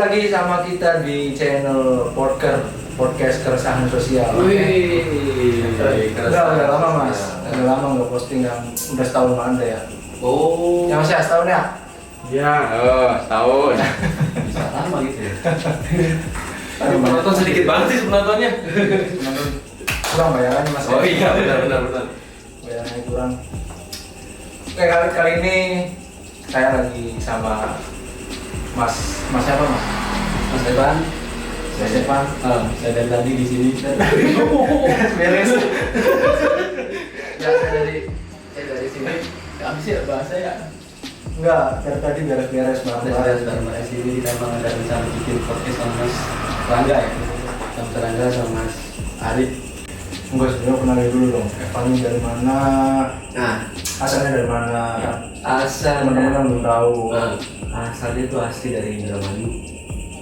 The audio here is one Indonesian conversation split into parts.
lagi sama kita di channel podcast keresahan sosial. Wih, Udah lama mas, udah lama nggak posting yang udah setahun ada ya. Oh, Ya mas ya setahun ya. ya, setahun. Bisa lama gitu ya. Penonton sedikit banget sih penontonnya. Kurang bayarannya mas. Oh iya, benar. Bayarannya kurang. Oke kali ini saya lagi sama Mas siapa mas? Mas Depan, Mas Depan. saya dari tadi di sini. Beres. Ya, saya dari sini. Habis ya bahasa ya. Enggak, dari tadi beres-beres Saya bareng-bareng. dari sini kita emang ada rencana bikin podcast sama Mas Rangga ya. Sama Rangga sama Mas Arif. Enggak sebenarnya kenalin dulu dong. Evan ini dari mana? Nah, Asalnya dari mana? asal Teman-teman yang belum tahu. asalnya itu asli dari Indramayu,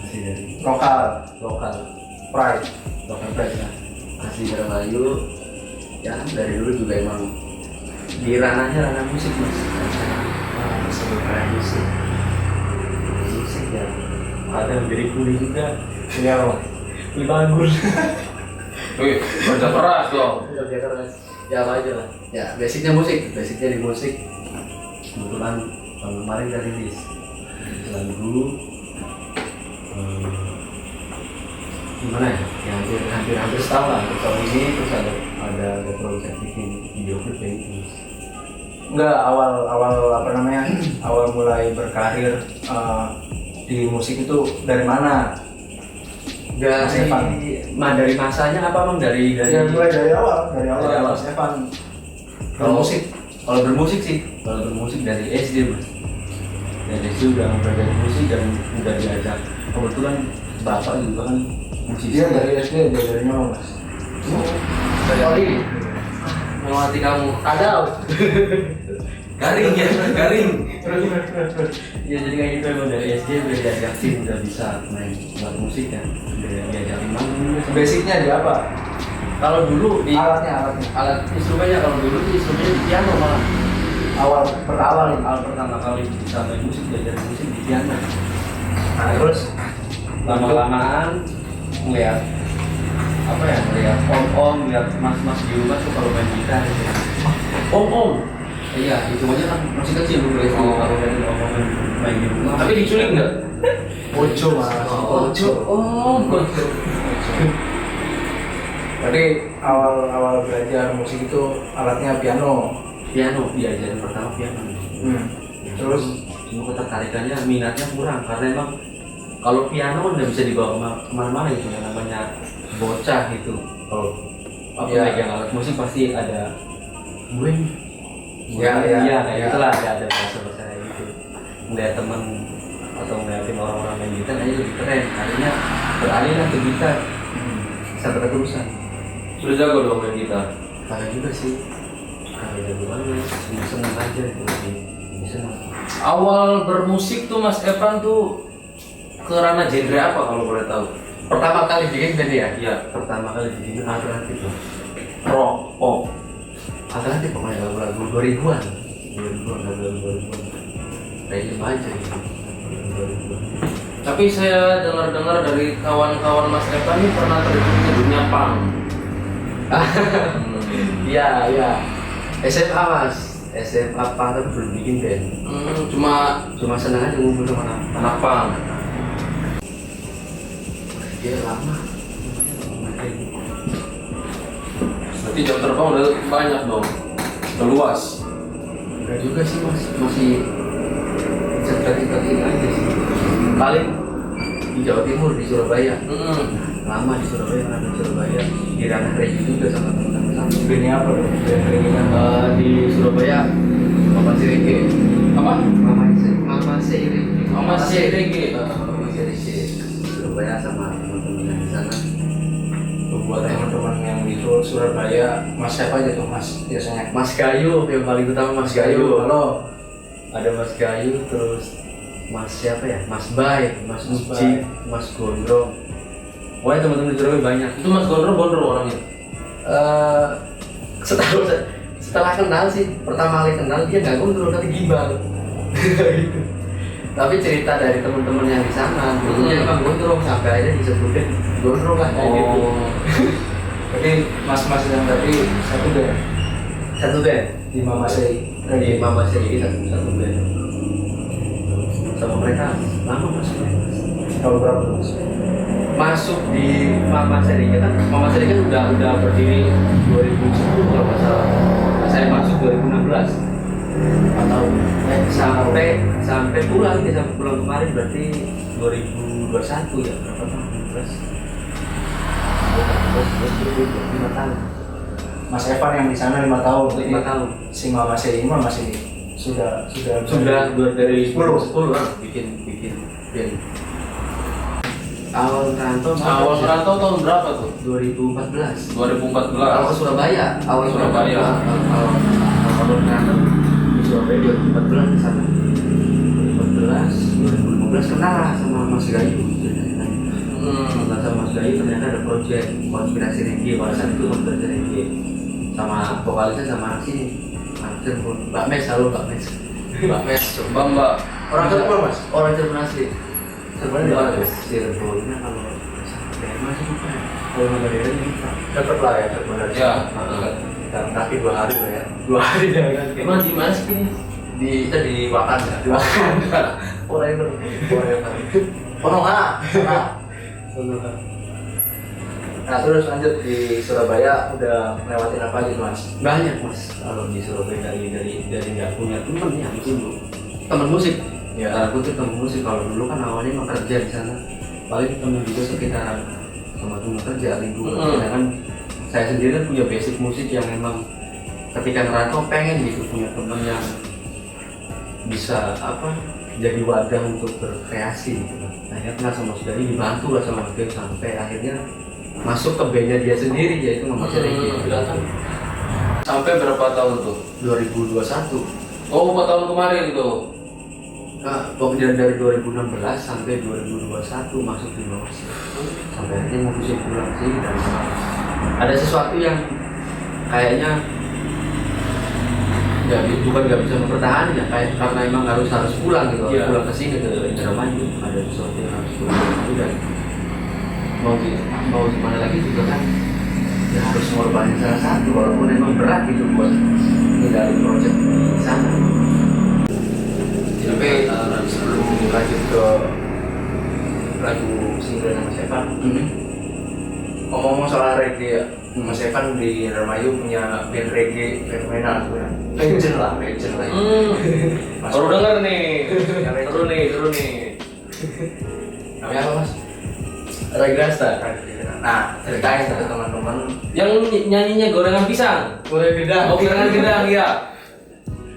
asli dari Lokal, lokal pride. pride ya, asli Indramayu. Ya dari dulu juga emang di ranah musik mas, ranah musik ya. Ada beri kuli juga, Iya loh. kuli bagus. Wih, kerja keras dong. Kerja keras. Ya apa aja lah. Ya basicnya di musik. Kebetulan tahun kemarin udah rilis lagu gimana ya? Ya hampir setahun lah. Tahun ini terus ada project bikin video klip kayak gitu. Enggak, awal apa namanya? Awal mulai berkarir di musik itu dari mana? Mas Evan. Dari masanya apa bang? Dari Ya mulai dari awal Dari awal. Mas Evan. Kalau Musik. Kalau bermusik dari SD mas. Dari SD udah belajar musik dan udah diajak. Kebetulan bapak juga kan musisi. Dia dari SD dari nol mas. Dari awal ini. Melewati kamu ada. Garing ya, garing. Ya jadi kayak gitu emang dari SD udah diajakin, udah bisa main alat musik kan. Udah diajakin main. Basicnya di apa? Kalau dulu di Alatnya. alat instrumennya, kalau dulu di instrumennya di piano malah. Awal Pertama kali bisa main musik, belajar musik di piano. Nah, terus Lama-lamaan ngeliat apa ya, ngeliat om ngeliat mas di rumah tuh kalau main gitar gitu. Om iya, itu aja kan masih kecil dulu ya. Kalau main di rumah. Tapi diculik nggak? Ojo mas. Ojo. Tadi awal belajar musik itu alatnya piano. Diajarin pertama piano. Terus cuma ketertarikannya, minatnya kurang karena emang kalau piano kan udah bisa dibawa kemana-mana gitu, yang namanya bocah gitu. Kalau apa Iya. megang alat musik pasti ada gue Iya, kayak iya. gitulah, ada bahasa kayak gitu. Ngeliat temen atau ngeliatin orang-orang main gitar aja lebih keren, akhirnya beralih lah ke gitar sampai keterusan. Sudah jago dong main gitar. Kagak juga sih, kagak jago banget, cuma seneng aja gitu, lebih seneng. Awal bermusik tuh Mas Evan tuh ke ranah genre apa kalau boleh tahu? Pertama kali bikin band ya? Iya. Pertama kali bikin alternatif lah. Rock, pop. Alternatif pokoknya lagu-lagu 2000-an. 2000-an. Random aja gitu. 2000-an. Tapi saya dengar dari kawan-kawan Mas Evan ini pernah terjun ke dunia punk. Iya. SMA mas. SMA punk tapi belum bikin band. Cuma Senang aja ngumpul sama anak punk. Dia lama. Berarti jam terbang udah banyak dong. Udah luas. Enggak juga sih mas. Masih seperti aja sih. Paling di Jawa Timur, di Surabaya. Lama di Surabaya, di ranah reggae juga sama teman-teman sama. bandnya apa dong? Band reggae-nya? Di Surabaya Mama Si Reggae. Apa? Mama Si Reggae. Surabaya sama teman-teman yang di sana. Buat teman-teman yang di Surabaya, Mas siapa aja tuh Mas biasanya? Mas Gayu yang paling utama, Mas Gayu. Halo. Ada Mas Gayu, terus Mas siapa ya? Mas Bay, Mas Mas Uci, Bay. Mas Gondrong. Pokoknya teman-teman di Surabaya banyak. Itu Mas Gondro orangnya. Setelah kenal sih, pertama kali kenal dia nggak gondrong tapi gimbal. Gitu. Tapi cerita dari teman-teman yang di sana, dulunya emang gondrong sampai akhirnya disebutin gondrong lah kayak gitu. Jadi mas-mas yang tadi satu band, Satu band di Mama Sei. di Mama Seri satu band. Sama mereka lama masuk. Tahun berapa tuh mas? Masuk di Mama Seri kan udah berdiri 2010 kalau nggak salah. Saya masuk 2016. 4 tahun. Sampai pulang kemarin berarti 2021 ya, berapa tahun? 5 tahun. Mas Evan yang di sana 5 tahun. 5 tahun. Si Mama Sei ini mah masih sudah dari 10 10 lah bikin band. Awal merantau tahun berapa tuh? 2014. 2014. Kalau ke Surabaya, awal Surabaya. Kalau merantau di Surabaya 2014 ke sana. 2015 kenal lah sama Mas Gayu. Kenal sama Mas Gayu, ternyata ada project konspirasi reggae. Pada saat itu konspirasi reggae sama vokalisnya sama anak sini. Mbak Mes, halo Mbak Mes. Mbak Mes, Mbak. Orang Cirebon mas? Orang Cirebon asli. Cirebon Di mana? Cirebonnya kalau daerah masih bukan. Kalau nama daerahnya bukan. Dapat lah ya, dapat dari Ya. dan kaki 2 hari lah ya. 2 hari jalan. Emang di mana sih ini? Kita di Wakanda. Di Wakanda. Forever. Konoha. Nah terus lanjut di Surabaya udah lewatin apa aja tuh mas? Banyak mas. Kalau di Surabaya dari nggak punya teman ya dulu. Teman musik. Ya. Aku tuh teman musik. Kalau dulu kan awalnya emang kerja di sana. Paling teman juga sekitaran sama teman kerja lingkungan. Sedangkan saya sendiri kan punya basic musik yang memang ketika ngerantau pengen gitu punya teman yang bisa jadi wadah untuk berkreasi gitu. Akhirnya kenal sama Mas Dari, dibantu lah sama Mas Dari sampai akhirnya masuk ke bandnya dia sendiri yaitu Mama Seri. Sampai berapa tahun tuh? 2021. Oh, 4 tahun kemarin tuh. Nah, kemudian dari 2016 sampai 2021 masuk di Mama Seri. Sampai akhirnya mutusin pulang sini dan ada sesuatu yang kayaknya bukan nggak bisa mempertahankan ya, kayak karena emang harus pulang gitu, Iya. pulang ke sini ke Indramayu, ada sesuatu yang harus pulang dan mau gimana lagi juga kan ya harus mengorbankan salah satu walaupun emang berat gitu buat ninggalin project di sana. Tapi sebelum lanjut ke lagu single sama Evan, ngomong-ngomong soal reggae ya, Mas Evan di Indramayu punya band reggae fenomenal tuh ya. Legend lah. Mas Baru denger nih. Ya, legend. Seru nih. Namanya apa mas? Regrasa. Nah ceritain ke teman-teman. Yang nyanyinya gorengan pisang. Boleh beda. Oh, gorengan gedang ya.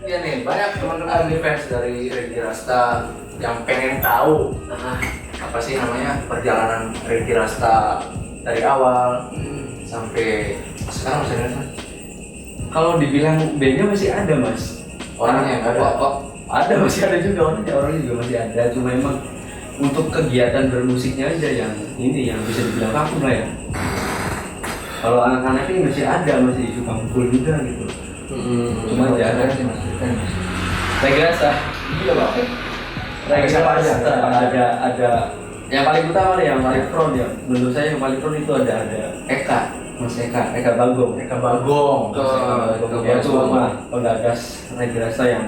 Iya nih, banyak teman-teman di fans dari Reggae Rasta yang pengen tahu apa sih namanya perjalanan Reggae Rasta dari awal sampai sekarang masih ada mas? Kalau dibilang bandnya masih ada mas, Orangnya nggak ada. ada masih ada juga orangnya juga masih ada, cuma memang untuk kegiatan bermusiknya aja yang ini yang bisa dibilang vakum lah ya. Kalau anak-anak ini masih ada, masih suka ngumpul juga gitu. Cuma jarang sih mas. Regrasa. Iya bang. Reggae Siapa aja? ada yang paling utama nih, yang paling front ya. Menurut saya yang paling front itu ada Mas Eka Bagong. Eka Bagong. Dia cuma penggagas Reggae Rasta yang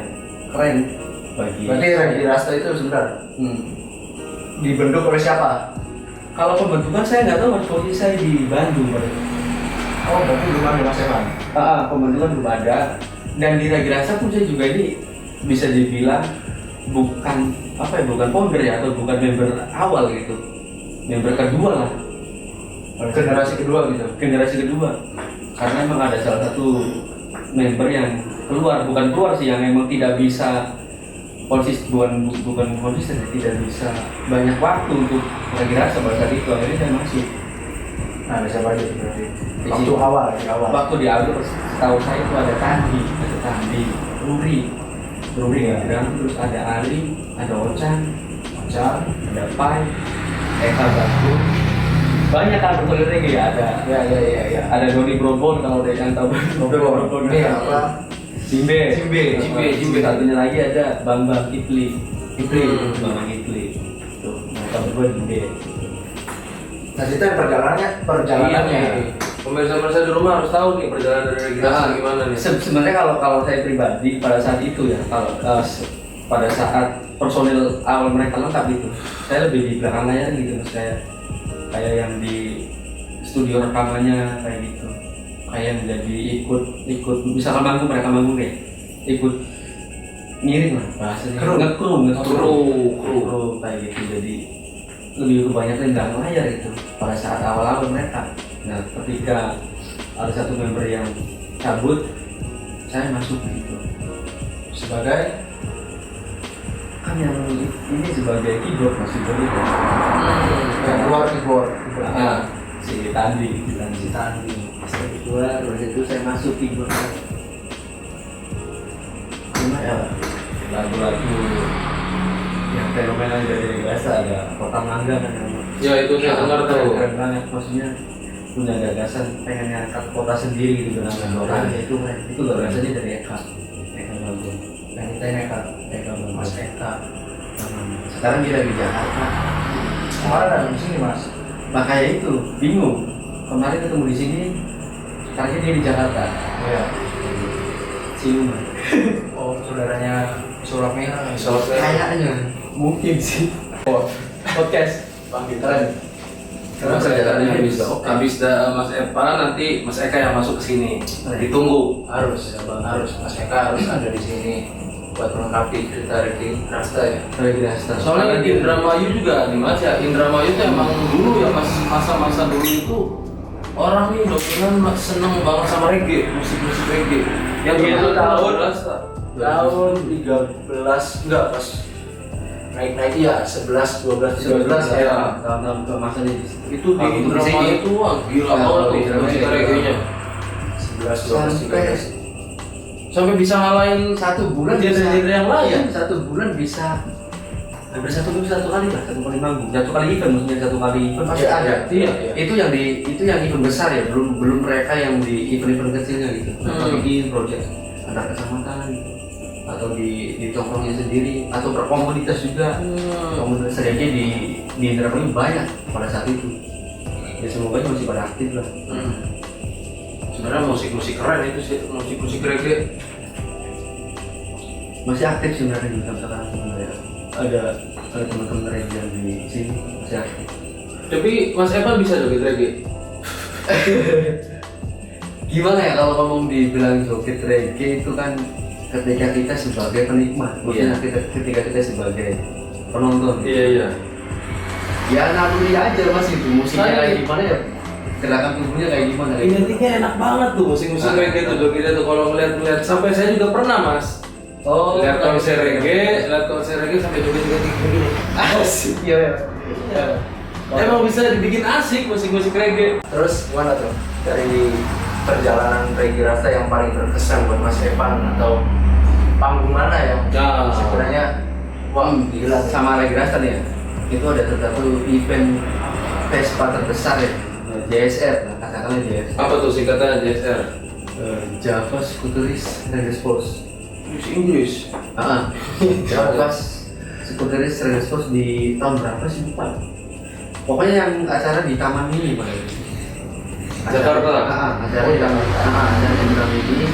keren bagi. Berarti Reggae Rasta itu sebentar dibentuk oleh siapa? Kalau pembentukan saya nggak tahu mas, posisi saya di Bandung berarti. Oh berarti belum ada Mas Evan. Pembentukan belum ada. Dan di Reggae Rasta pun saya juga ini bisa dibilang bukan founder ya, atau bukan member awal gitu, member kedua lah. Generasi kedua gitu. Generasi kedua, karena memang ada salah satu member yang bukan keluar sih, yang memang tidak bisa bukan konsisten, tidak bisa banyak waktu untuk Reggae Rasta pada saat itu. Akhirnya saya masuk. Nah ada siapa aja tuh berarti? Di Waktu situ. awal. Waktu di awal setahu saya itu ada Tandi, Ruri ya, terus ada Ali, ada Ocan, ada Pai, Eka Bagong. Banyak kan personil reggae ya, Ya. ada Doni Brobon kalau ada yang tahu Brobon. Ini apa? Jimbe. Satunya lagi ada Bambang Kipli. Hitli, Bang Hitli. Tuh, mereka berdua di band. Nah cerita perjalanannya. Iya. Pemirsa-pemirsa di rumah harus tahu nih perjalanan dari Rasa gimana nih. Sebenarnya kalau saya pribadi pada saat itu ya, kalau pada saat personil awal mereka lengkap itu, saya lebih di belakang layar gitu mas, kayak yang di studio rekamannya kayak gitu, kayak yang jadi ikut misalkan manggung mereka manggung ya, ikut ngiring lah bahasanya, ngekru kayak gitu, jadi lebih kebanyakan di belakang layar itu pada saat awal-awal mereka. Nah ketika ada satu member yang cabut, saya masuk gitu sebagai kan yang ini sebagai keyboard masih boleh ya. Yang keluar keyboard. Nah, si Tandi. Saya keluar, waktu itu saya masuk keyboard. Cuma ya lagu-lagu yang fenomenal dari biasa ada Kota Mangga kan. Ya itu saya dengar tuh. Keren banget, maksudnya punya gagasan pengen ngangkat kota sendiri gitu dengan orang itu gagasannya dari Eka Bagus. Yang kita Eka Mas Eka. Sekarang dia lagi di Jakarta. Kemarin ada di sini mas. Makanya itu bingung. Kemarin ketemu di sini, sekarang dia di Jakarta. Iya. Ciuman. Oh saudaranya Sulap Merah. Kayaknya mungkin sih. Podcast. Keren. Karena perjalanannya habis Mas Epa nanti Mas Eka yang masuk ke sini. Ditunggu. Harus Mas Eka harus ada di sini buat melengkapi cerita Regi Rasta ya. Soalnya Indramayu juga nih Mas ya. Indramayu tuh emang dulu ya pas masa-masa dulu itu orang nih dominan seneng banget sama reggae, musik-musik reggae. Yang Itu tahun 13 enggak pas naik ya 11 12 13 ya. Tahun-tahun ke masanya itu di Indramayu itu wah gila banget tuh musik reggae-nya. 11 12 13 Sampai bisa ngalahin satu bulan genre yang lain. satu bulan bisa hampir satu kali lah, satu kali manggung, satu kali event, maksudnya satu kali event pasti Ya, ada. iya. Itu yang event besar ya, belum mereka yang di event kecilnya gitu. Mereka bikin project antar kecamatan gitu, atau di tongkrongnya sendiri, atau berkomunitas juga. Komunitas reggae di Indramayu banyak pada saat itu. Ya semoga masih pada aktif lah. Sebenarnya musik-musik keren itu sih, musik-musik reggae. Masih aktif sebenarnya juga sekarang sebenarnya. Ada teman-teman reggae yang di sini masih aktif. Tapi Mas Evan bisa joget reggae? Gimana ya kalau ngomong dibilang joget reggae itu kan ketika kita sebagai penikmat, maksudnya ketika kita sebagai penonton. Iya. Ya naluri aja mas itu musiknya kayak gimana ya, gerakan tubuhnya kayak gimana. Identiknya enak banget tuh musik-musik reggae tuh jogetnya tuh kalau ngeliat sampai saya juga pernah mas. Oh, lihat konser reggae sampai joget-joget begini. asik. Iya. Emang bisa dibikin asik musik-musik reggae. Terus gimana tuh dari perjalanan Regi Rasta yang paling berkesan buat Mas Evan, atau panggung mana yang sebenarnya wah gila sama Regi Rasta nih ya, itu ada satu event Vespa terbesar ya, JSR lah, katakanlah JSR. Apa tuh singkatan JSR? Java Scooteris Respose. Inggris. Java Scooteris Respose di tahun berapa sih lupa. Pokoknya yang acara di Taman Mini pada itu. Jakarta. Acara di Taman Mini.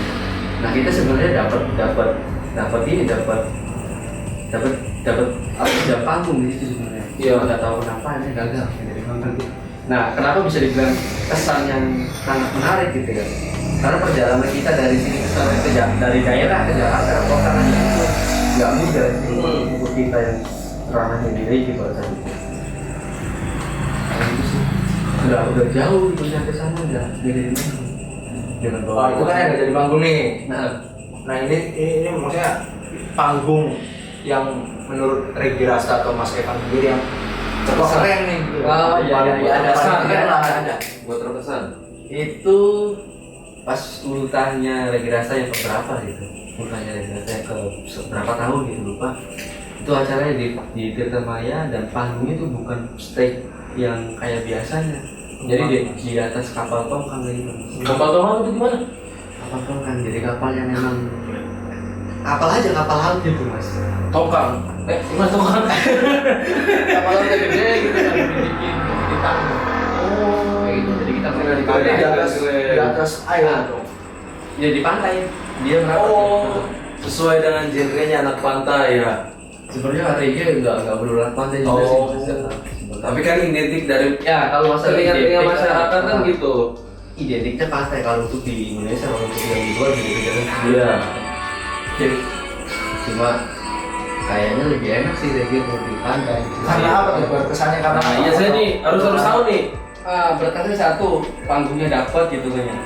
Nah kita sebenarnya dapat jam panggung di situ sebenarnya. Iya. Nggak tahu kenapa ini gagal dari panggung. Nah kenapa bisa dibilang kesan yang sangat menarik gitu ya? Karena perjalanan kita dari sini dari daerah ke Jakarta, karena itu nggak mudah sih untuk kita yang ranahnya di reggae pada saat itu. Itu sih udah jauh gitu nyampe sana udah jadi dengan oh itu kan yang nggak jadi panggung nih. Nah ini maksudnya panggung yang menurut Regi Rasta atau Mas Evan sendiri yang keren nih. Oh iya ada. Buat terkesan. Itu pas ultahnya Regi Rasta yang keberapa gitu, ultahnya Regi Rasta yang ke berapa tahun gitu lupa. Itu acaranya di Tirta Maya dan panggungnya itu bukan stage yang kayak biasanya. Jadi di atas kapal tongkang gitu. Kapal tongkang itu gimana? Kapal tongkang, jadi kapal yang memang kapal laut gitu mas. Tongkang. Gimana tuh kan? Kapal udah gede gitu kan dibikin kita. Oh, Kayak gitu, jadi kita Keren, di keren. di atas air dong. ya di pantai dia merapat. Oh, sesuai dengan genrenya anak pantai ya. Sebenarnya reggae nggak berulang pantai juga Oh, sih. tapi kan identik dari Ya kalau masalah telinga-telinga identik, masyarakat kan nah, gitu. Identiknya pantai kalau untuk di Indonesia, kalau untuk yang di luar gitu kan. Iya. Jadi, cuma kayaknya lebih enak sih reggae kalau di pantai. Karena apa tuh berkesannya karena? Nah, iya saya nih harus tahu nih. Berkatnya satu, panggungnya dapat gitu kan ya.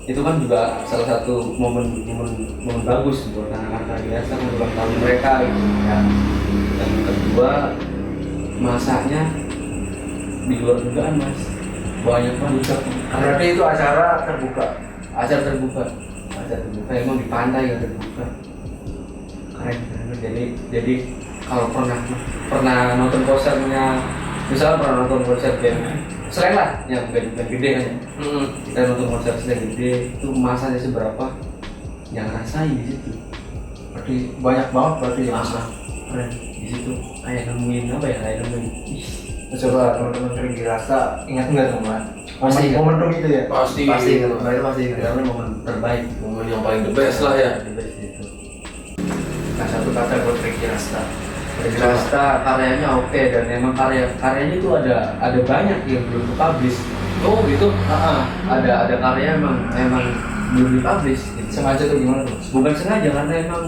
Itu kan juga salah satu momen bagus buat anak-anak biasa mengulang tahun mereka gitu ya. Dan kedua, masaknya di luar dugaan mas, banyak banget. Berarti itu acara terbuka. Acara terbuka emang di pantai yang terbuka. Keren. Jadi kalau pernah nonton konsernya, misalnya pernah nonton konser band Slang lah, yang band gede kan ya. Kita nonton konser Slang gede, itu masanya seberapa yang rasain di situ. Berarti banyak banget berarti ya mas. Keren di situ. Kayak nemuin apa ya? Kayak nemuin. Coba teman-teman Reggae Rasta ingat nggak teman? Pasti ingat. Momentum itu ya. Pasti. Kan, mereka pasti karena momen terbaik, Momen yang paling the best lah ya. The best itu. Nah satu kata buat Reggae Rasta. Reggae Rasta karyanya oke, dan emang karyanya itu ada banyak yang belum dipublish. Oh gitu. Ada karya emang belum dipublish. Gitu. Sengaja tuh gimana tuh? Bukan sengaja karena emang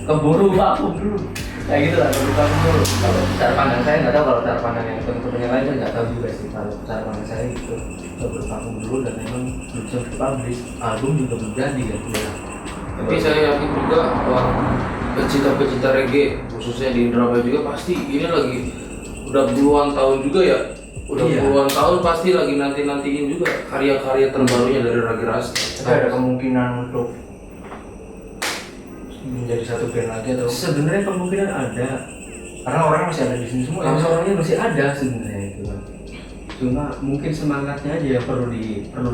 keburu vakum dulu. Kayak gitu lah, keburu vakum dulu. Kalau cara pandang saya nggak tahu, kalau cara pandang yang teman-teman yang lain saya nggak tahu juga sih. Kalau cara pandang saya gitu, keburu vakum dulu dan emang belum bisa dipublish. Album juga belum jadi kan. Tapi saya yakin juga wah pecinta reggae khususnya di Indramayu juga pasti ini lagi udah puluhan tahun juga ya. Udah Iya. puluhan tahun pasti lagi nanti-nantiin juga karya-karya terbarunya dari Reggae Rasta. Tapi ada kemungkinan untuk menjadi satu band lagi atau? Sebenarnya kemungkinan ada. Karena orangnya masih ada di sini semua. Kalau orangnya masih ada sebenarnya itu kan. Cuma mungkin semangatnya aja yang perlu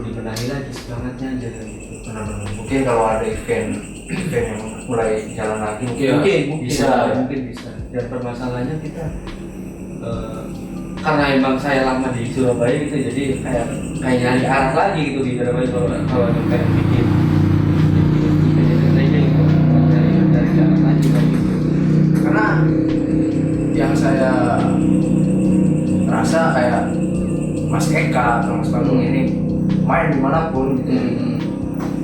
dibenahi lagi, semangatnya aja kan gitu. Benar-benar. Mungkin kalau ada event yang mulai jalan lagi Iya. mungkin bisa. Mungkin bisa. Dan permasalahannya kita karena emang saya lama di Surabaya gitu, jadi kayak nyari arah lagi gitu di Surabaya kalau pengen bikin gitu, dari jalan lagi gitu. Karena yang saya rasa kayak Mas Eka atau Mas Bagong ini main dimanapun gitu,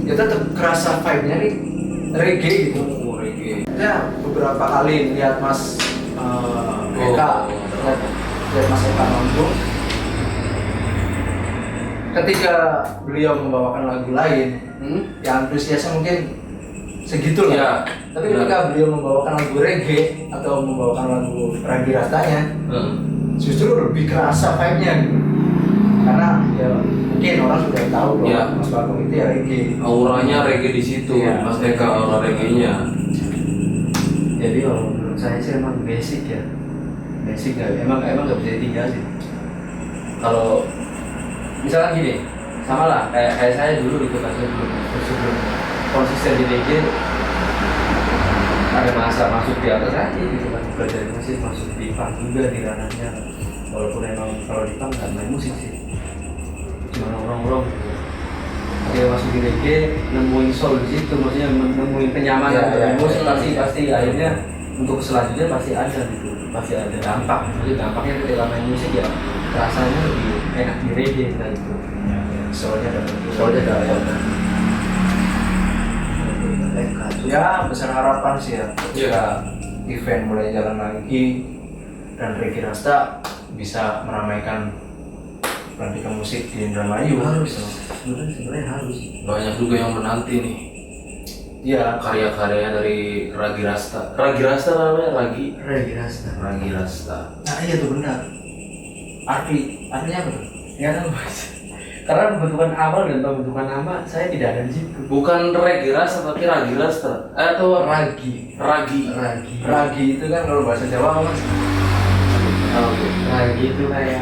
ya tetap kerasa vibe-nya nih reggae gitu. Oh, reggae. Ya beberapa kali lihat Mas Eka, lihat Mas Eka manggung. Ketika beliau membawakan lagu lain, ya antusiasnya mungkin segitu lah. Ya. Tapi ketika beliau membawakan lagu reggae atau membawakan lagu Reggae Rastanya, justru lebih kerasa vibe-nya gitu. Karena ya mungkin orang sudah tahu bahwa Ya. Mas Bagong itu ya reggae. Auranya reggae di situ, Iya. Mas Eka aura reggae-nya. Jadi kalau menurut saya sih emang basic ya, basic nggak, emang nggak bisa ditinggalin. Kalau misalkan gini, sama lah kayak saya dulu gitu kan, sebelum konsisten di DJ, ada masa masuk di atas aja gitu kan, belajar musik, masuk di punk juga di ranahnya. Walaupun emang kalau di punk nggak main musik sih, cuma nongkrong gitu. Dia masuk di reggae, nemuin soul di situ, maksudnya nemuin kenyamanan Ya, dengan musik, pasti akhirnya untuk selanjutnya pasti ada gitu, pasti ada dampak. Jadi dampaknya ketika main musik ya rasanya lebih enak di reggae kan gitu. Soalnya ada ya besar harapan sih ya ketika event mulai jalan lagi dan Reggae Rasta bisa meramaikan pelantikan musik di Indramayu. Harus, sebenarnya harus. Banyak juga yang menanti nih Iya. karya-karyanya dari Reggae Rasta. Reggae Rasta namanya Reggae Rasta. Reggae Rasta. Nah iya tuh benar. Artinya apa tuh? Ya tahu mas. Karena pembentukan awal dan pembentukan nama saya tidak ada di situ. Bukan Reggae Rasta tapi Reggae Rasta. Atau Ragi. Ragi itu kan kalau bahasa Jawa mas. Ragi itu kayak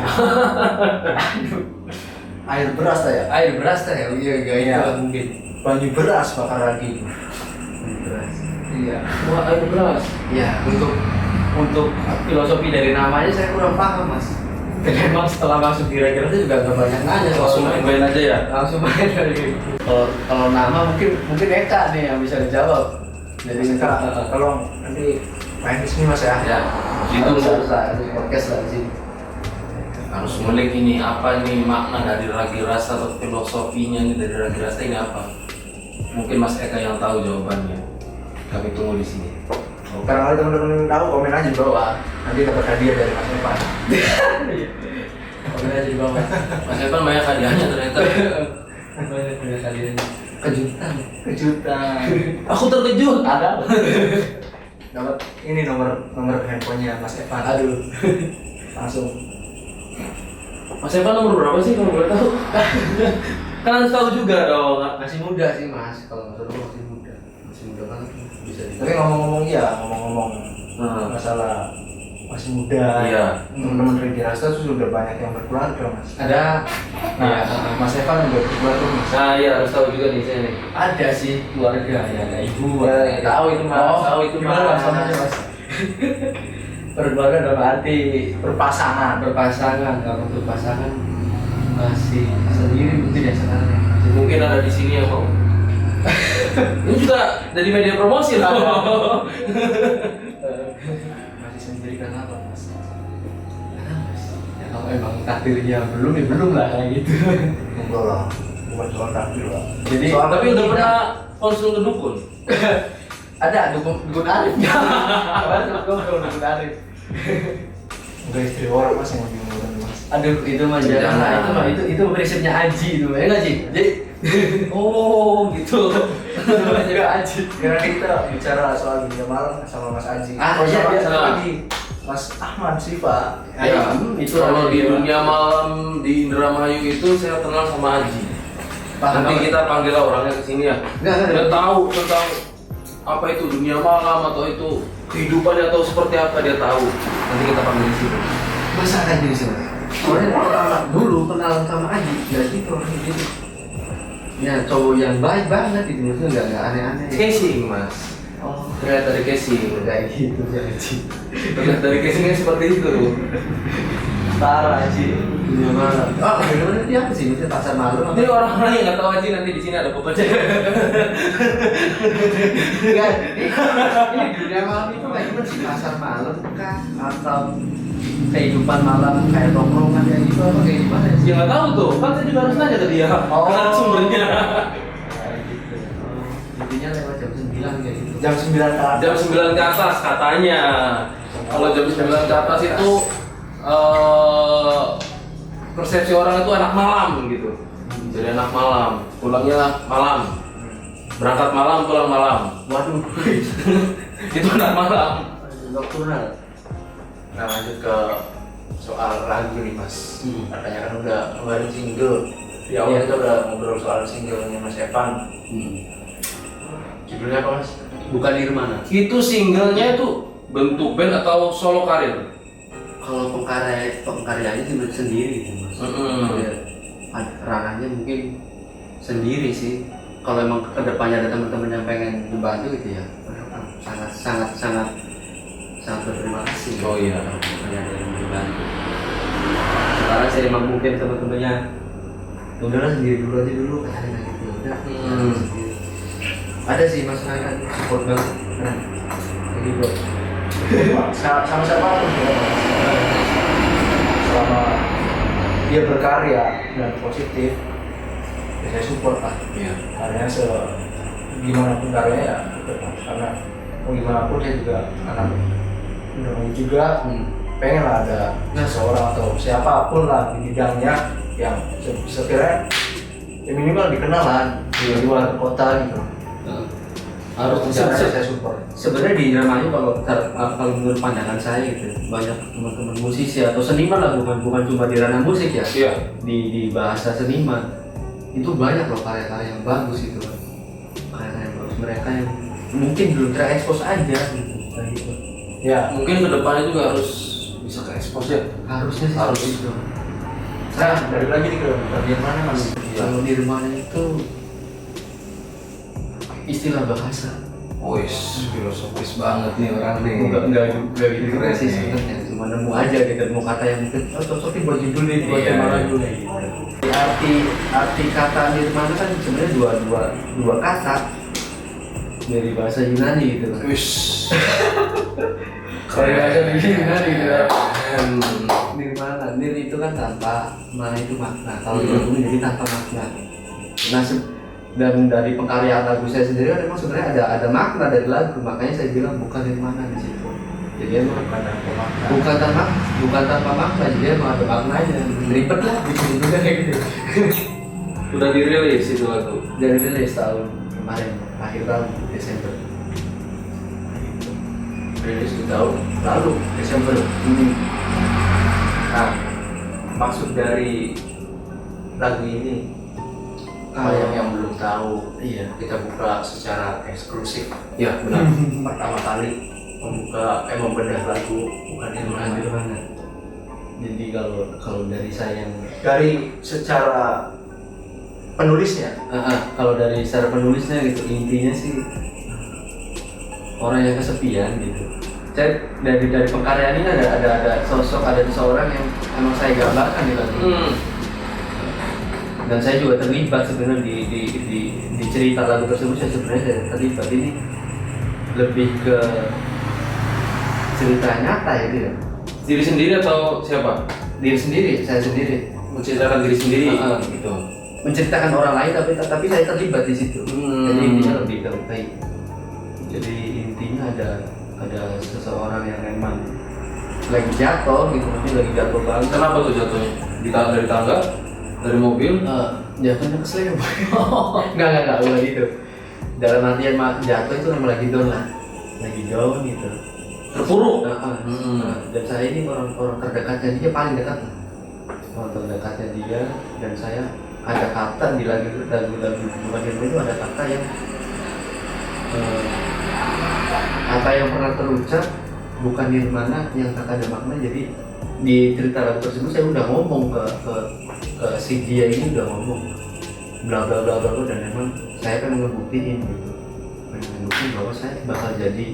Air beras lah ya. air beras ya. Iya Iya. mungkin. Banyu beras bakar ragi. Air beras. Iya. Wah, ayo kelas. Ya, Untuk filosofi dari namanya saya kurang paham mas. Dan emang setelah masuk di Rakyat juga nggak banyak nanya Langsung main-main aja ya. langsung main dari gitu. Kalau nama mungkin Eka nih yang bisa dijawab. Jadi tolong nanti main di sini mas ya. Ya, itu harus podcast lah di sini. harus ngulik ini apa nih makna dari Ragi Rasa atau filosofinya nih dari Ragi Rasa ini apa? Mungkin Mas Eka yang tahu jawabannya. Kami tunggu di sini. Karena teman-teman tahu komen aja di bawah. Nanti dapat hadiah dari Mas Evan. Komen aja di bawah. Mas Evan banyak hadiahnya ternyata. Banyak kalian kejutan. Aku terkejut. Ada. Dapat ini nomor handphonenya Mas Evan. Aduh. Langsung. Mas Evan nomor berapa sih kalau boleh tahu? Kan harus tahu juga dong. Masih muda sih mas. Kalau nggak salah masih muda banget bisa di. Tapi ngomong-ngomong masalah masih muda. Iya. Teman-teman Regi Rasta tuh sudah banyak yang berkeluarga mas. Ada. Nah, Mas Evan udah berkeluarga mas. Nah iya harus tahu juga nih saya nih. Ada sih keluarga ya, ada ibu. Ya, tahu itu mas. Tahu itu Gimana mas. sama aja mas? Berkeluarga dalam arti Berpasangan. kalau berpasangan masih sendiri mungkin ya sekarang. Mungkin ada di sini yang mau. Ini juga dari media promosi loh. Masih sendiri kan apa mas? Ya kalau emang takdirnya belum ya belum lah kayak gitu. Enggak lah, bukan soal takdir lah. Jadi Tapi udah pernah konsul ke dukun? ada dukun Arif. Kemarin dukun Arif. Enggak istri orang mas yang bingung mas. Aduh itu mah jangan. Itu prinsipnya Aji itu ya nggak sih? Jadi Oh gitu. itu juga Aji. Karena kita bicara soal dunia malam sama Mas Aji. Ah, Oh, iya, sama iya. satu lagi Mas Ahmad Siva. Ya, itu kalau ada di dia. dunia malam di Indramayu itu saya kenal sama Aji. Paham Nanti apa? kita panggil orangnya ke sini ya. Enggak. Dia tahu tentang apa itu dunia malam atau itu kehidupannya atau seperti apa dia tahu. Nanti kita panggil di sini. Masa Aji sih? Soalnya pertama dulu kenalan sama Aji, nggak gitu orangnya gitu. Ya cowok yang baik banget itu maksudnya nggak aneh-aneh. Casing mas. Oh, Terlihat dari casing. kayak gitu sih Aji. Terlihat dari casingnya seperti itu. Parah Aji. Dunia malam. Oh, bener-bener itu apa sih? Itu pasar malam. Jadi orang-orang yang nggak tahu Aji nanti di sini ada pepecah. Enggak, ini dunia malam itu kayak gimana sih? Pasar malam kah? Atau kehidupan malam kayak tongkrongan kayak gitu apa kayak gimana sih? Ya nggak tahu tuh. Kan saya juga harus nanya ke dia. Oh. Kan sumbernya. Kayak gitu. Intinya lewat jam 9 kayak gitu. Jam 9 ke atas. Jam 9 ke atas katanya. Kalau jam 9 ke atas itu persepsi orang itu anak malam gitu. Jadi anak malam, pulangnya malam. Berangkat malam, pulang malam. Waduh, Itu anak malam. nocturnal. Nah lanjut ke soal lagu nih mas. Katanya kan udah ngeluarin single. Di awal Iya. kita udah ngobrol soal singlenya Mas Evan. Judulnya apa mas? Bukan Nirmana. Itu singlenya itu bentuk band atau solo karir? Kalau pengkaryanya sih sendiri gitu mas. Ya, ranahnya mungkin sendiri sih. Kalau emang kedepannya ada teman-teman yang pengen dibantu gitu ya, sangat berterima kasih. Oh iya. Kalau kedepannya ada yang dibantu. Sekarang saya emang mungkin teman-temannya, udahlah sendiri dulu aja dulu katanya gitu. Udah. Sendiri. Ada sih masyarakat support banget. Nah, jadi bro. Sama siapa pun selama dia berkarya dan positif ya saya support lah. Iya. Karena gimana pun karyanya ya tetap. Karena mau gimana pun saya juga anak Indonesia juga pengen lah ada seseorang atau siapapun lah di bidangnya yang sekiranya ya minimal dikenal lah di luar kota gitu. Harus Saya support. sebenarnya di Indramayu kalau menurut pandangan saya gitu banyak teman-teman musisi atau seniman lah bukan cuma di ranah musik ya. Iya. Di bahasa seniman itu banyak loh karya-karya yang bagus gitu kan. Karya yang bagus mereka yang mungkin belum terekspos aja gitu. Kayak gitu. Ya, Mungkin kedepannya juga harus bisa ke expose ya. Harusnya sih Harus. seperti itu. nah balik lagi nih ke bagian mana mas? Kalau Nirmana itu istilah bahasa. Wis, filosofis banget nih orang nih. Enggak gitu juga sih sebenarnya, cuma nemu aja gitu, nemu kata yang mungkin cocokin buat judul nih, buat Iya. tema lagu nih gitu. Arti kata nirmana kan sebenarnya dua kata dari bahasa Yunani gitu kan. Wis. Dari bahasa Yunani gitu kan. Keren. Nirmana, nir itu kan tanpa, mana itu makna. Kalau Hmm. digabungin jadi tanpa makna. Nah, dan dari pengkaryaan lagu saya sendiri kan memang sebenarnya ada makna dari lagu, makanya saya bilang bukan nirmana di situ. Jadi emang bukan tanpa makna, jadi emang ada maknanya. Ribet lah bikin juga kayak gitu. Udah dirilis itu lagu. Dari rilis tahun kemarin, akhir tahun Desember. Rilis di tahun lalu Desember. Nah, maksud dari lagu ini banyak yang belum tahu. Iya. Kita buka secara eksklusif. Ya benar. Pertama kali membedah lagu bukan Nirmana. Nirmana. Jadi kalau dari saya yang Dari secara penulisnya, kalau dari secara penulisnya gitu, intinya sih orang yang kesepian gitu. Saya dari pengkaryaan ini ada sosok, ada seseorang yang emang saya gambarkan di lagu. Dan saya juga terlibat sebenarnya di cerita lagu tersebut. Saya sebenarnya terlibat. Ini lebih ke cerita nyata itu ya. Diri sendiri atau siapa? Diri sendiri, saya sendiri. Menceritakan diri sendiri. Gitu. Menceritakan orang lain tapi saya terlibat di situ. Jadi intinya lebih ke baik. Jadi intinya ada seseorang yang memang lagi jatuh gitu, mungkin lagi jatuh banget. Kenapa tuh jatuhnya? Dari tangga? Dari mobil? Jatuhnya keselip. Enggak, bukan gitu. Dalam artian jatuh itu memang lagi down lah, lagi down gitu. Terpuruk? Dan saya ini orang terdekatnya dia, paling dekat lah. Orang terdekatnya dia, dan saya ada kata di lagu bukan itu, ada kata yang pernah terucap bukan nirmana, yang kata ada makna. Jadi di cerita lagu tersebut saya udah ngomong ke si dia ini, udah ngomong bla bla bla bla, dan memang saya kan ngebuktiin gitu, ngebuktiin bahwa saya bakal jadi,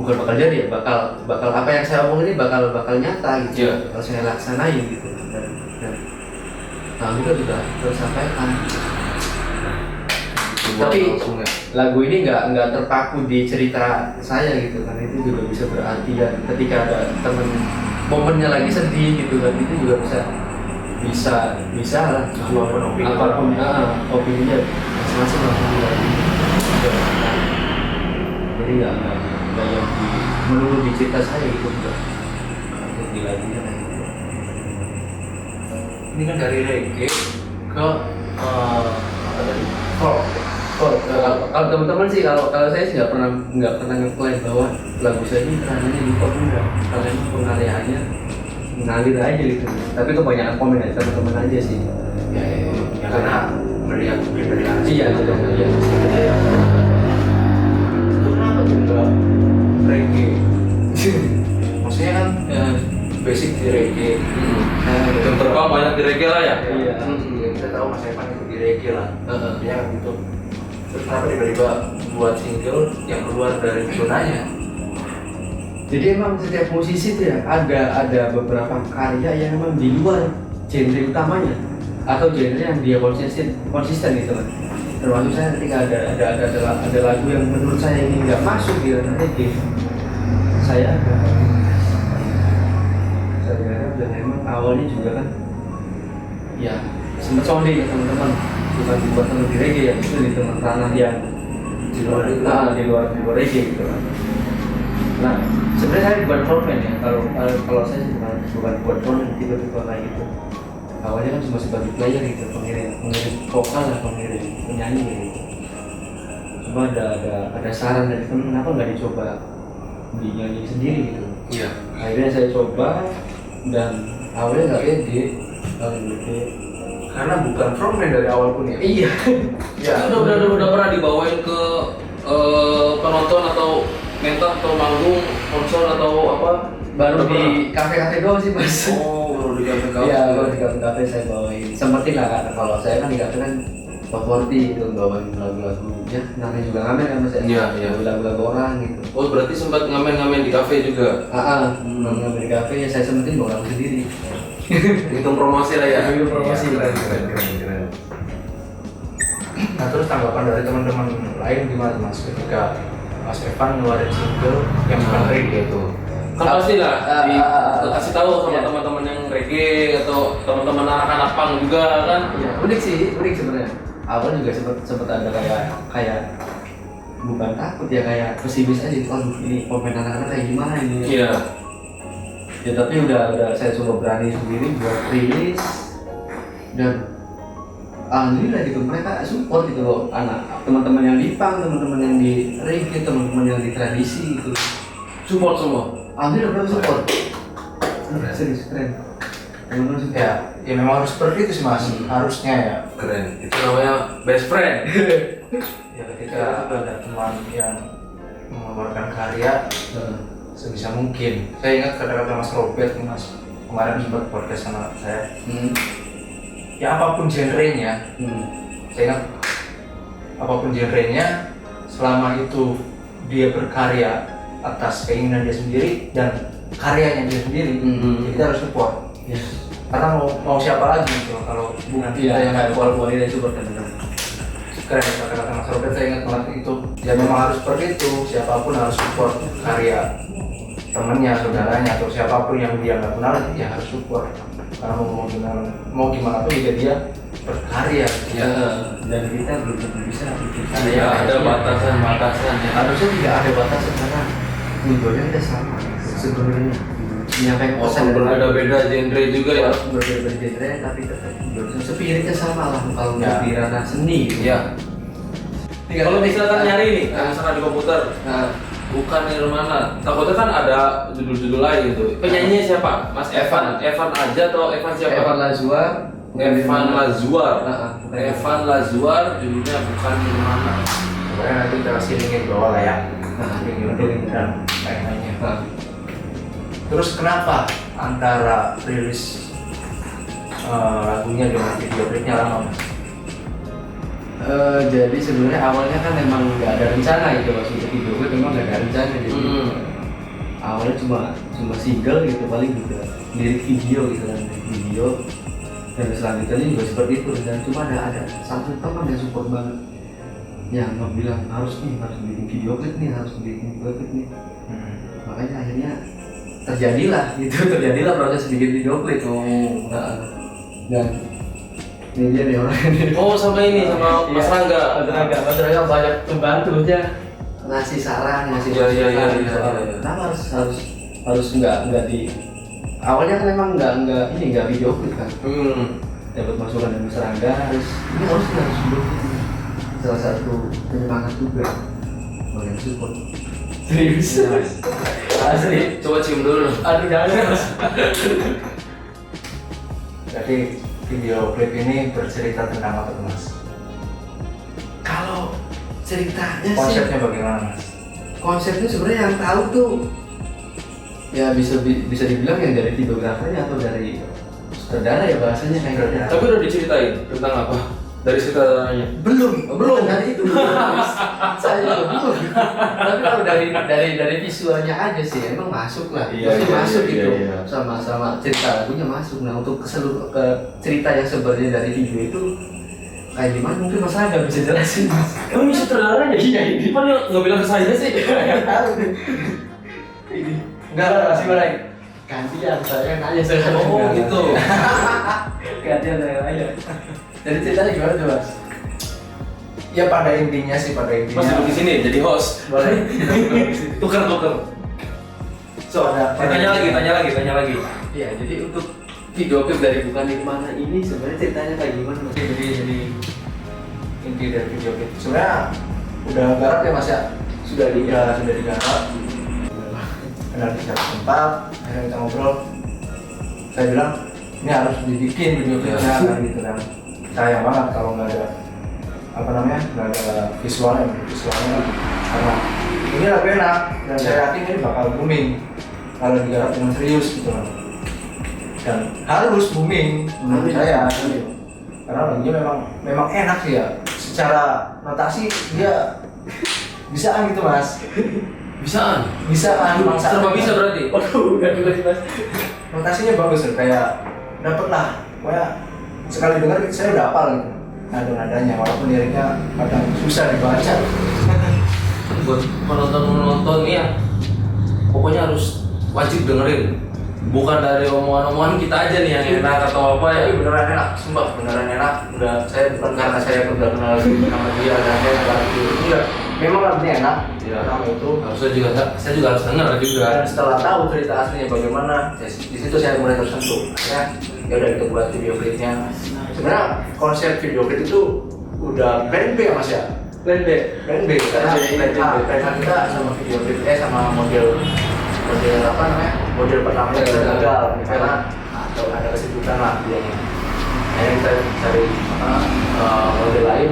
bukan bakal jadi ya, bakal apa yang saya omong ini bakal nyata gitu. Iya. Kalau saya laksanain gitu, dan kita sudah tersampaikan. Tapi langsung ya. lagu ini nggak terpaku di cerita saya gitu kan, itu juga bisa berarti ya ketika ada temen momennya lagi sedih gitu kan, itu juga bisa lah, apapun opininya masing-masing langsung di lagu ini. Jadi nggak yang melulu di cerita saya gitu, enggak. Untuk di lagunya kayak gitu. ini kan dari reggae ke apa tadi? Folk. Kalau teman-teman sih, kalau saya sih nggak pernah ngeklaim bahwa lagu saya ini ranahnya di pop, enggak. Karena ini pengaryaannya ngalir aja gitu. Tapi kebanyakan komen dari teman-teman aja sih. Ya, karena melihat dari Iya, sudah melihat. itu kenapa tuh nggak reggae? Maksudnya kan basic di reggae. Yang terbang banyak di reggae lah ya? Iya. Ya, kita tahu Mas Evan itu di reggae lah. Ya kan gitu. Terus kenapa tiba-tiba buat single yang keluar dari zonanya? Jadi emang setiap musisi tuh ya ada beberapa karya yang emang di luar genre utamanya atau genre yang dia konsisten gitu kan. Termasuk saya ketika ada lagu yang menurut saya ini nggak masuk di ranah reggae, saya garap, dan emang awalnya juga kan ya sempat sonde ya teman-teman, bukan teman di reggae ya, itu di teman ranah yang di luar reggae gitu kan. Nah, sebenarnya saya bukan frontman ya. Kalau saya sih bukan buat frontman, tiba-tiba kayak gitu. Awalnya kan cuma sebagai player gitu, pengirim vokal lah, pengirim penyanyi gitu. Cuma ada saran dari temen, kenapa nggak dicoba dinyanyi sendiri gitu. Iya. Akhirnya saya coba, dan awalnya nggak pede, Karena bukan frontman dari awal pun ya. Iya. Ya. Itu udah pernah dibawain ke penonton atau mentor atau manggung, konser atau apa? Baru di kafe-kafe doang sih mas. Oh, baru di kafe-kafe. Iya, baru di kafe-kafe saya bawain. Sempetin lah, karena kalau saya kan di kafe kan Forty itu bawain lagu-lagu ya, namanya juga ngamen kan mas ya? Iya, iya. Lagu-lagu orang gitu. Oh berarti sempat ngamen-ngamen di kafe juga. Ngamen di kafe ya saya sempetin bawa lagu sendiri. Hitung promosi lah ya. Hitung promosi. Keren. Nah terus tanggapan dari teman-teman lain gimana mas ketika Mas Evan ngeluarin single yang bukan reggae itu? Kan pasti lah kasih tahu sama teman-teman yang reggae atau teman-teman anak-anak punk juga kan. Iya, unik sebenarnya. Awal juga sempet ada kayak bukan takut ya, kayak pesimis aja. Waduh, ini pemain anak-anak kayak gimana ini? Iya. Ya tapi udah saya coba berani sendiri buat rilis dan alhamdulillah gitu, mereka support gitu loh, teman-teman yang di punk, teman-teman yang di reggae, teman-teman yang di tradisi gitu. Support semua. Alhamdulillah mereka support. Serius keren. Teman-teman support. Ya memang harus seperti itu sih mas, harusnya ya. Keren. Itu namanya best friend. Ya ketika ada teman yang mengeluarkan karya sebisa mungkin. Saya ingat kata-kata Mas Robert nih mas, kemarin sempat podcast sama saya. Ya apapun genrenya, saya ingat apapun genrenya, selama itu dia berkarya atas keinginan dia sendiri dan karyanya dia sendiri, ya kita harus support. Yes. Karena mau siapa lagi gitu kalau bukan kita yang kayak kuali dan support kan. Keren kata-kata Mas Robert, saya ingat banget itu. Ya memang harus seperti itu, siapapun harus support karya temennya, saudaranya atau siapapun yang dia nggak kenal, ya harus support. Karena mau gimana pun juga dia berkarya. Ya, dan kita belum tentu bisa bikin karya. Iya, ada batasan-batasan ya. Harusnya tidak ada batasan karena tujuannya kita sama sebenarnya. Menyampaikan pesan dan Berbeda-beda genre juga ya. berbeda genre tapi tetap tujuan spiritnya sama lah kalau Ya. di ranah seni. Iya. Kalau misalkan nyari nih, misalkan di komputer, Nah, bukan Nirvana, takutnya kan ada judul-judul lain gitu. Penyanyinya siapa? Mas Evan aja atau Evan siapa? Evan Lazuar. Evan Lazuar. bukan Evan Lazuar, judulnya bukan Nirvana. Pokoknya nanti kita kasih linknya di bawah lah ya. Nah, Link dan lain-lainnya. Nah, Terus kenapa antara rilis lagunya dengan video klipnya lama mas? jadi sebenarnya awalnya kan memang nggak ada rencana gitu mas untuk video klip, memang nggak ada rencana jadi awalnya cuma single gitu paling juga lirik video gitu kan, lirik video dan selanjutnya juga seperti itu. Dan cuma ada satu teman yang support banget yang bilang harus bikin video klip nih, makanya akhirnya terjadilah proses bikin video klip. Dan ini dia nih orang ini. Oh sama ini, sama Mas Rangga. Mas Rangga banyak membantu aja, ngasih saran, ngasih Iya. Kenapa harus nggak di awalnya kan memang nggak video klip kan. Dapat masukan dari Mas Rangga, harus video klip. Salah satu penyemangat juga, yang support. Serius? Asli. Coba cium dulu. Aduh jangan mas. Jadi video klip ini bercerita tentang apa tuh mas? Kalau ceritanya Konsepnya bagaimana mas? konsepnya sebenarnya yang tahu tuh ya bisa dibilang yang dari videografernya atau dari sutradara ya bahasanya kayak gitu. Tapi udah diceritain tentang apa? Dari sutradaranya? Belum dari itu. Saya belum. Tapi kalau dari visualnya aja sih emang masuk lah. Iya, Masuk iya, itu iya. sama cerita lagunya masuk. Nah untuk ke cerita yang sebenarnya dari video itu kayak gimana mungkin Mas Rangga bisa jelasin mas. Emang ini sutradaranya? Iya ini. Kan nggak bilang ke saya sih. Nggak tahu deh. Ini enggak masih mulai gantian saya yang nanya sekarang. Oh gitu. Gantian saya yang nanya. Jadi ceritanya gimana tuh mas? Ya pada intinya Mas duduk di sini jadi host. Boleh. Tuker. So ada Tanya lagi. Ya jadi untuk video klip dari Bukan Nirvana ini sebenarnya ceritanya kayak gimana mas? jadi inti dari video klip sebenarnya udah garap ya mas ya? Sudah digarap. Kenal di satu tempat, akhirnya kita ngobrol. Saya bilang ini harus dibikin video klipnya kan gitu kan. Sayang banget kalau nggak ada nggak ada visualnya karena ini lagu enak dan saya yakin ini bakal booming kalau digarap dengan serius gitu loh. Dan harus booming menurut saya. karena lagunya memang enak sih ya. Secara notasi dia bisaan gitu mas. Bisaan. Serba bisa berarti. Waduh, nggak juga sih mas. Notasinya bagus tuh, kayak dapet lah. Pokoknya sekali dengar saya udah hafal gitu. Nada-nadanya, walaupun liriknya kadang susah dibaca. Buat penonton nih ya, pokoknya harus wajib dengerin. Bukan dari omongan-omongan kita aja nih yang enak atau apa ya. Tapi beneran enak, sumpah beneran enak. Udah saya bukan karena saya udah kenal sama dia dan saya kenal dia. Iya, memang lagunya enak. Iya. Karena itu. Saya juga harus denger juga. Dan setelah tahu cerita aslinya bagaimana, ya, di situ saya mulai tersentuh. Akhirnya ya udah kita buat video klipnya. Sebenarnya konsep video klip itu udah plan B ya mas ya. Plan B. Plan B karena plan A kita sama video klip sama model apa namanya, model pertamanya kita gagal karena ada kesibukan lah dianya. Akhirnya kita cari model lain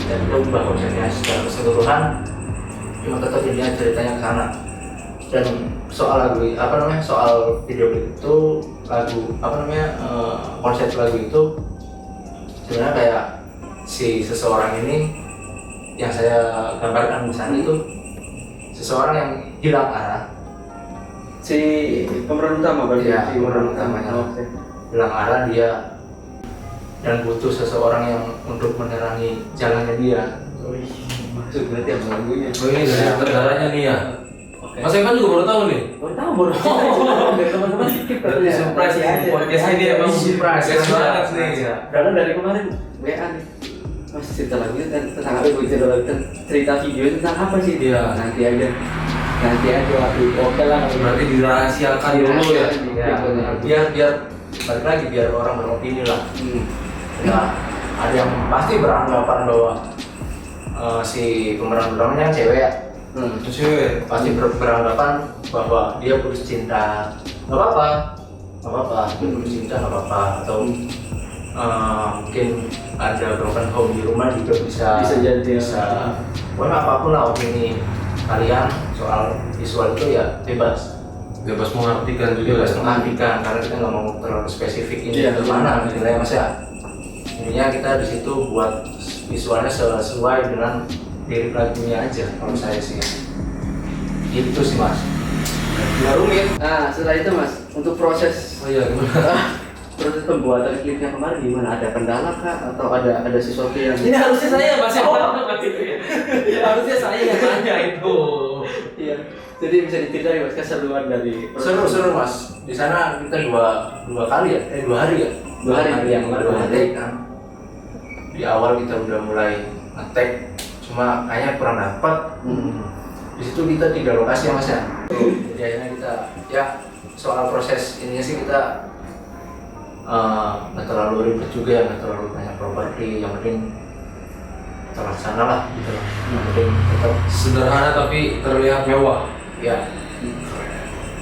dan kita ubah konsepnya secara keseluruhan, cuma tetap intinya ceritanya ke sana. Dan soal lagu apa namanya, soal video klip itu lagu apa namanya, konsep lagu itu sebenarnya kayak si seseorang ini yang saya gambarkan di sana itu seseorang yang hilang arah. Si pemeran utama berarti. Ya, si pemeran utamanya. Hilang arah dia dan butuh seseorang yang untuk menerangi jalannya dia. Maksud berarti apa lagunya? Oh ini dari saudaranya nih ya. Oke. Mas Evan juga baru tahu nih. Baru dari teman-teman sedikit Berarti surprise nih podcast ini emang surprise banget nih. Karena dari kemarin WA nih. Mas cerita lagunya tentang apa? Cerita video tentang apa sih? Iya. Nanti aja waktu itu. Oke lah. Berarti dirahasiakan dulu ya. Ya, biar balik lagi biar orang beropini lah. Ya, ada yang pasti beranggapan bahwa si pemeran utamanya cewek ya. Cewek. Pasti beranggapan bahwa dia putus cinta. Nggak apa-apa. Dia putus cinta nggak apa-apa. Atau mungkin ada broken home di rumah juga bisa jadi pokoknya apapun lah opini kalian soal visual itu ya bebas mengartikan juga. bebas mengartikan, karena kita nggak mau terlalu spesifik ini kemana gitu ya mas ya. Intinya kita di situ buat visualnya sesuai dengan lirik lagunya aja kalau saya sih. Itu sih mas. Nggak rumit. Nah setelah itu mas, untuk proses Oh iya gimana? proses pembuatan klipnya kemarin gimana? Ada kendala kah? Atau ada sesuatu yang Ini harusnya saya Mas Evan. Harusnya saya yang tanya itu. Iya. Jadi bisa diceritain mas keseruan dari Seru mas. Di sana kita dua kali ya, 2 hari ya. 2 hari yang baru ngetek kan. Di awal kita udah mulai ngetek, cuma kayaknya kurang dapat. Di situ kita 3 lokasi ya mas ya. Jadi akhirnya kita ya soal proses ininya sih kita nggak terlalu ribet juga, nggak terlalu banyak properti, yang penting terlaksana lah gitu loh. Yang penting tetap Sederhana tapi terlihat mewah. ya.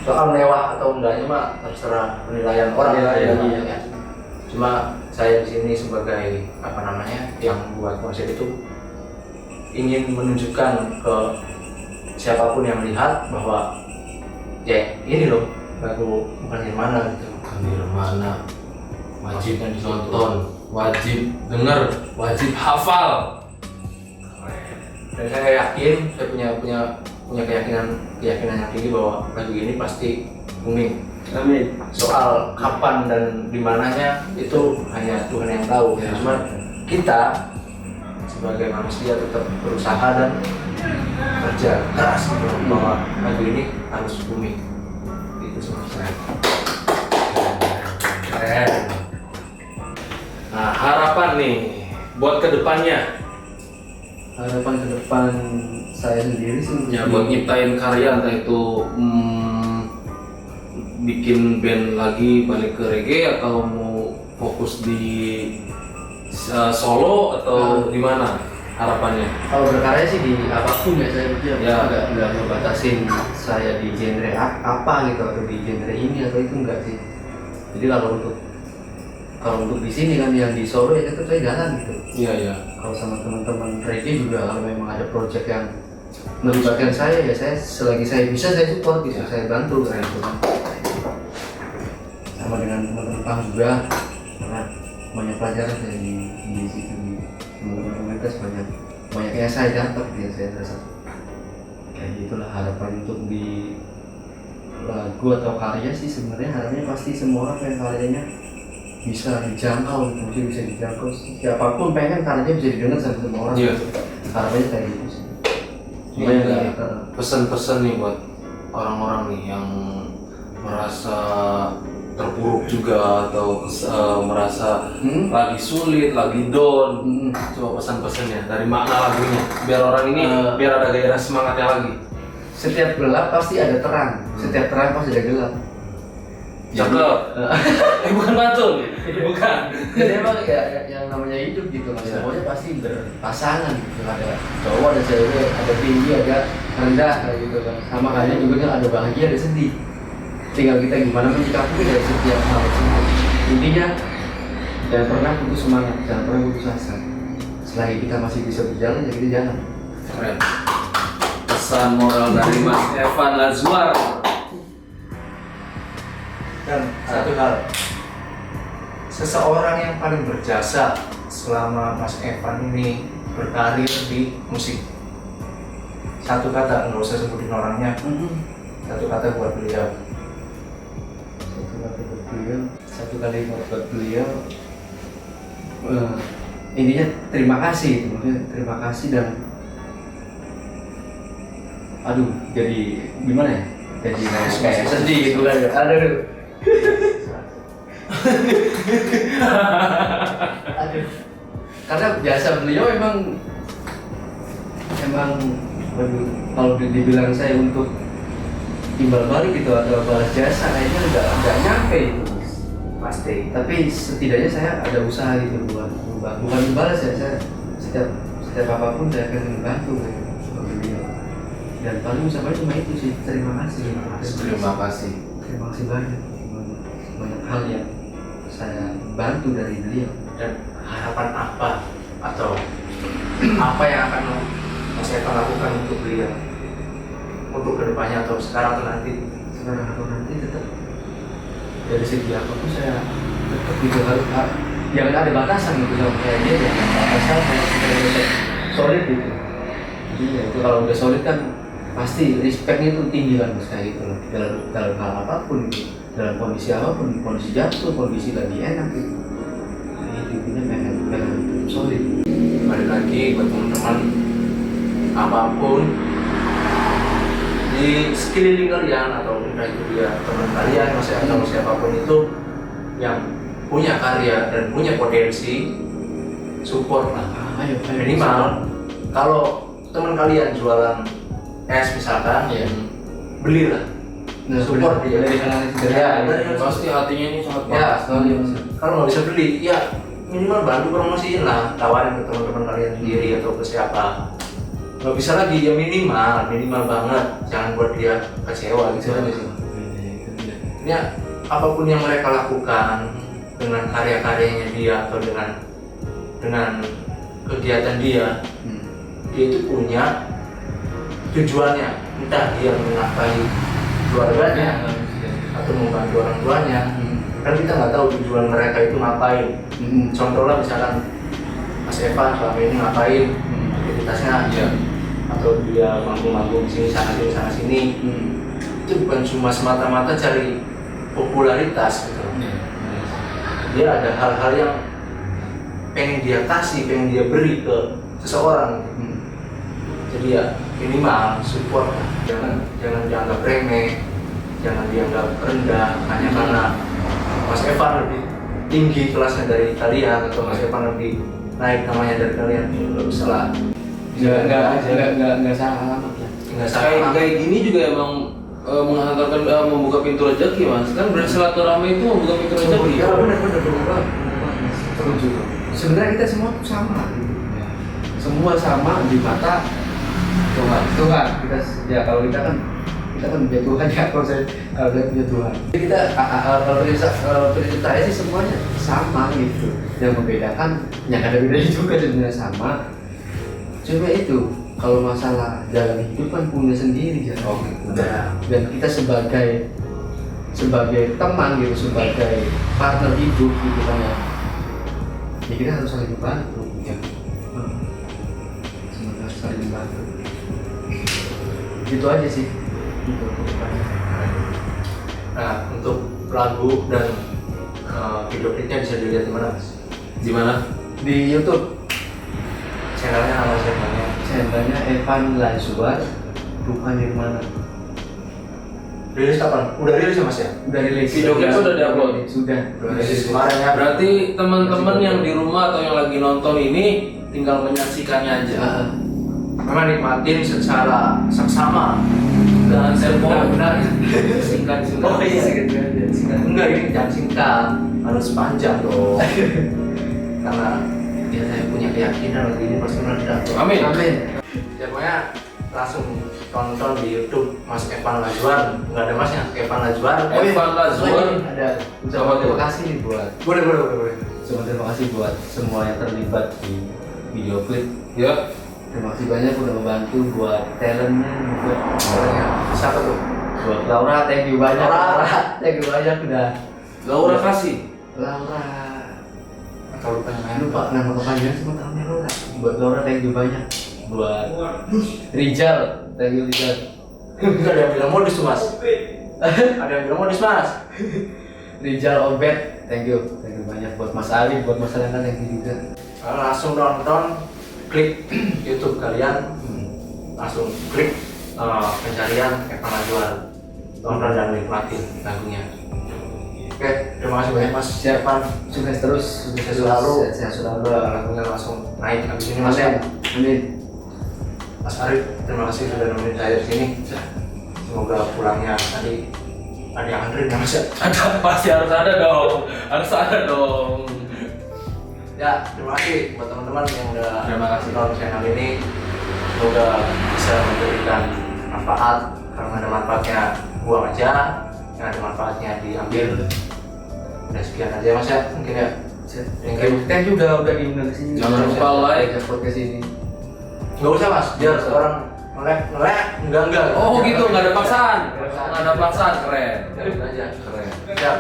Soal mewah atau enggaknya mah terserah penilaian orang ya. Cuma saya di sini sebagai apa namanya yang buat konsep itu ingin menunjukkan ke siapapun yang lihat bahwa ya ini loh lagu bukan Nirmana gitu. Nirmana wajib ditonton, wajib denger, wajib hafal. Dan saya yakin, saya punya keyakinan yang tinggi bahwa lagu ini pasti booming. Amin. Soal kapan dan di mananya itu hanya Tuhan yang tahu. Ya. Cuma kita sebagai manusia tetap berusaha dan kerja keras gitu bahwa lagu ini harus booming. Itu sebenarnya. Keren. Nah, harapan nih buat kedepannya. Harapan ke depan saya sendiri sih Ya buat nyiptain karya, entah itu bikin band lagi balik ke reggae atau mau fokus di solo atau di mana harapannya? kalau berkarya sih di apapun ya saya pikir Ya. nggak ngebatasin saya di genre apa gitu atau di genre ini atau itu enggak sih. Jadi kalau untuk di sini kan yang di Solo ya tetap saya jalan gitu. Iya iya. Kalau sama teman-teman reggae juga kalau memang ada project yang melibatkan saya ya saya selagi saya bisa saya support gitu, saya bantu kayak gitu kan. Sama dengan teman-teman Pang juga karena banyak pelajaran di situ, di teman-teman komunitas banyak yang saya dapat ya, saya rasa kayak gitulah harapan untuk di lagu atau karya sih. Sebenarnya harapannya pasti semua orang pengen karyanya bisa dijangkau, mungkin bisa dijangkau siapapun, pengen karyanya bisa didengar sama semua orang. Iya. Harapannya kayak gitu sih. Ini ada pesan-pesan nih buat orang-orang nih yang merasa terpuruk juga atau merasa lagi sulit, lagi down. Coba pesan-pesannya dari makna lagunya biar orang ini biar ada gairah semangatnya lagi. Setiap gelap pasti ada terang, setiap terang pasti ada gelap. Cakep. Bukan batul, bukan. Jadi emang ya yang namanya hidup gitu lah. Semuanya pasti berpasangan gitu. Ada cowok, ada cewek, ada tinggi, ada rendah kayak gitu kan. Sama halnya juga kan ada bahagia, ada sedih. Tinggal kita gimana menyikapi dari setiap hal tersebut. Intinya jangan pernah putus semangat, jangan pernah putus asa. Selagi kita masih bisa berjalan, ya kita jalan. Keren. Pesan moral dari Mas Evan Lazuar. Dan satu hal, seseorang yang paling berjasa selama Mas Evan ini berkarir di musik, satu kata, nggak usah sebutin orangnya, satu kata buat beliau. Satu kali buat beliau, intinya terima kasih, maksudnya terima kasih. Dan aduh, jadi gimana ya, jadi kayak sedih gitu kan. Aduh. Aduh, karena jasa beliau emang waduh, kalau dibilang saya untuk timbal balik gitu atau balas jasa kayaknya nggak nyampe itu pasti. Tapi setidaknya saya ada usaha gitu buat bukan membalas ya, saya setiap apapun saya akan membantu gitu sama beliau. Dan paling usahanya cuma itu sih, terima kasih. Terima kasih. Terima kasih banyak hal yang saya bantu dari beliau. Dan harapan apa atau apa yang akan Mas Evan lakukan untuk beliau untuk kedepannya atau sekarang atau nanti? Sekarang atau nanti tetap dari segi apapun saya tetap gitu, harus jangan ada batasan gitu sama kayak dia, jangan ada batasan kayak solid gitu. Jadi ya itu kalau udah solid kan pasti respectnya itu tinggi kan mas, kayak gitu loh, dalam hal apapun gitu, dalam kondisi apapun, kondisi jatuh, kondisi lagi enak gitu. Jadi intinya pengen solid. Balik lagi buat teman-teman, apapun di sekeliling kalian atau entah itu dia teman kalian atau siapapun itu yang punya karya dan punya potensi, support lah. Ayo, Minimal kalau teman kalian jualan es misalkan, belilah, support dia. Pasti hatinya ini sangat Ya, bagus. kalau nggak bisa beli, ya minimal bantu promosiin lah, tawarin ke teman-teman kalian sendiri atau ke siapa. Nggak bisa lagi, ya minimal banget, jangan buat dia kecewa gitu aja sih. Ya, apapun yang mereka lakukan dengan karya-karyanya dia atau dengan kegiatan dia, dia itu punya tujuannya, entah dia menafkahi keluarganya atau membantu orang tuanya. Kan kita nggak tahu tujuan mereka itu ngapain. Contohnya misalkan Mas Evan selama ini ngapain aktivitasnya, atau dia manggung-manggung sini sana sini, itu bukan cuma semata-mata cari popularitas gitu. Dia ada hal-hal yang pengen dia kasih, pengen dia beri ke seseorang. Jadi ya minimal support lah. Jangan dianggap remeh, jangan dianggap rendah hanya karena Mas Evan lebih tinggi kelasnya dari kalian atau Mas Evan lebih naik namanya dari kalian. Nggak bisa lah. Nggak salah alamat ya. Nggak salah. Kayak gini juga emang menghantarkan membuka pintu rezeki mas. Kan bersilaturahmi itu membuka pintu rezeki. Ya benar. Setuju. Sebenarnya kita semua tuh sama gitu. Semua sama di mata Tuhan. Kita ya kalau kita kan punya Tuhan ya, kalau saya punya Tuhan. Jadi kita kalau prinsip saya sih semuanya sama gitu. Yang membedakan, yang ada bedanya juga sebenarnya sama. Cuma itu kalau masalah jalan hidup kan punya sendiri ya. Dan kita sebagai teman gitu, sebagai partner hidup gitu kan ya. Ya kita harus saling membantu. Ya. Semoga harus saling membantu. Gitu aja sih. Gitu untuk depannya. Nah, untuk lagu dan video klipnya bisa dilihat di mana, Mas? Di mana? Di YouTube Channelnya nama channelnya. channelnya Evan Lazuar, bukan di mana. Rilis kapan? Udah rilis ya, Mas ya? Udah rilis. Video klip sudah diupload? Sudah. Rilis kemarin ya. Berarti teman-teman yang di rumah atau yang lagi nonton ini tinggal menyaksikannya aja. Memang nikmatin secara seksama. Dengan Benar, benar. singkat. Oh iya, singkat. Enggak, ini jangan singkat, harus panjang dong. Karena ya saya punya keyakinan lagi ini pasti meledak. Amin. Amin. Ya pokoknya langsung tonton di YouTube Mas Evan Lazuar. Enggak ada Masnya, Evan Lazuar. Evan Lazuar. Ada ucapan terima kasih nih buat Boleh. terima kasih buat semua yang terlibat di video klip. Ya. Terima kasih banyak udah membantu buat talentnya juga. Siapa tuh? Buat Laura, thank you banyak. Laura. Thank you banyak udah. Laura kasih. Laura. Atau lupa namanya? Lupa nama kepanjangan cuma tahunya Laura. Buat Laura thank you banyak. Buat Rijal, thank you Rijal. Ada yang bilang modus tuh, Mas. Ada yang bilang modus, Mas. Rijal Obet, thank you banyak. Buat Mas Ali, buat Mas Alena, thank you juga. Langsung nonton, klik YouTube kalian, langsung klik pencarian Evan Lazuar, tonton dan nikmatin lagunya. Oke, terima kasih banyak Mas Evan. Sukses terus, Sukses selalu. sehat selalu. Lagunya langsung naik habis ini Mas ya. Amin. Mas Arif, terima kasih sudah nemenin saya di sini. Semoga pulangnya tadi ada yang antri ya Mas ya. Ada, pasti harus ada dong. Harus ada dong. Ya, terima kasih buat teman-teman yang udah Terima kasih. nonton channel ini. Semoga bisa memberikan manfaat. Kalau nggak ada manfaatnya buang aja, yang ada manfaatnya diambil. Udah sekian aja Mas ya, mungkin ya. Thank you udah diundang ke sini. Jangan lupa like. ke podcast ini. Nggak usah Mas, biar orang ngelek, enggak. Oh gitu, nggak ada paksaan. Nggak ada paksaan. Nggak ada paksaan, keren. Biarin aja. Keren. Siap.